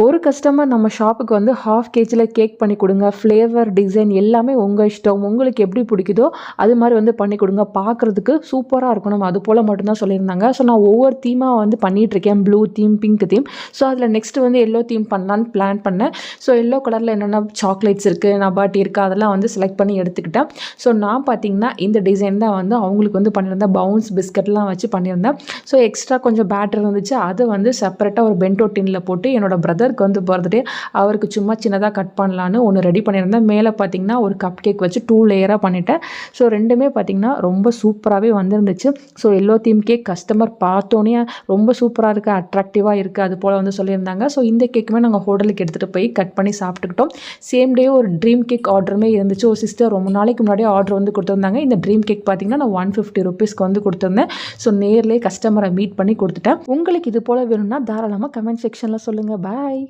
ஒரு கஸ்டமர் நம்ம ஷாப்புக்கு வந்து ஹாஃப் கேஜியில் கேக் பண்ணி கொடுங்க, ஃப்ளேவர் டிசைன் எல்லாமே உங்கள் இஷ்டம், உங்களுக்கு எப்படி பிடிக்குதோ அது மாதிரி வந்து பண்ணி கொடுங்க, பார்க்குறதுக்கு சூப்பராக இருக்கணும், அது போல் மட்டும்தான் சொல்லியிருந்தாங்க. ஸோ நான் ஒவ்வொரு தீமாக வந்து பண்ணிகிட்ருக்கேன், blue theme, pink theme. So அதில் நெக்ஸ்ட்டு வந்து எல்லோ தீம் பண்ணலான்னு பிளான் பண்ணேன். ஸோ எல்லோ கலரில் என்னென்ன சாக்லேட்ஸ் இருக்குது, நபாட்டி இருக்குது, அதெல்லாம் வந்து செலக்ட் பண்ணி எடுத்துக்கிட்டேன். ஸோ நான் பார்த்திங்கன்னா இந்த டிசைன் தான் வந்து அவங்களுக்கு வந்து பண்ணியிருந்தேன், பவுன்ஸ் பிஸ்கட்லாம் வச்சு பண்ணியிருந்தேன். ஸோ எக்ஸ்ட்ரா கொஞ்சம் பேட்டர் இருந்துச்சு, அதை வந்து செப்பரேட்டாக ஒரு பென்டோ டின்னில் போட்டு என்னோட பிரதருக்கு வந்து பர்த்டே அவருக்கு சும்மா சின்னதாக கட் பண்ணலான்னு ஒன்று ரெடி பண்ணியிருந்தேன். மேலே பார்த்தீங்கன்னா ஒரு கப் கேக் வச்சு 2 லேயராக பண்ணிட்டேன். ஸோ ரெண்டுமே பார்த்தீங்கன்னா ரொம்ப சூப்பராகவே வந்துருந்துச்சு. So yellow theme cake customer பார்த்தோன்னே ரொம்ப சூப்பராக இருக்குது, அட்ராக்டிவாக இருக்குது, அது போல் வந்து சொல்லியிருந்தாங்க. ஸோ இந்த கேக்குமே நாங்கள் ஹோட்டலுக்கு எடுத்துகிட்டு போய் கட் பண்ணி சாப்பிட்டுக்கிட்டோம். சேம் டே ஒரு ட்ரீம் கேக் ஆர்டருமே இருந்துச்சு. ஒரு சிஸ்டர் ரொம்ப நாளைக்கு முன்னாடியே ஆர்டர் வந்து கொடுத்துருந்தாங்க. இந்த ட்ரீம் கேக் பார்த்தீங்கன்னா நான் 150 ருபீஸ்க்கு வந்து கொடுத்துருந்தேன். ஸோ நேர்லேயே கஸ்டமரை மீட் பண்ணி கொடுத்துட்டேன். உங்களுக்கு இது போல் வேணும்னா தாராளமாக கமெண்ட் செக்ஷனில் சொல்லுங்கள். பாய்.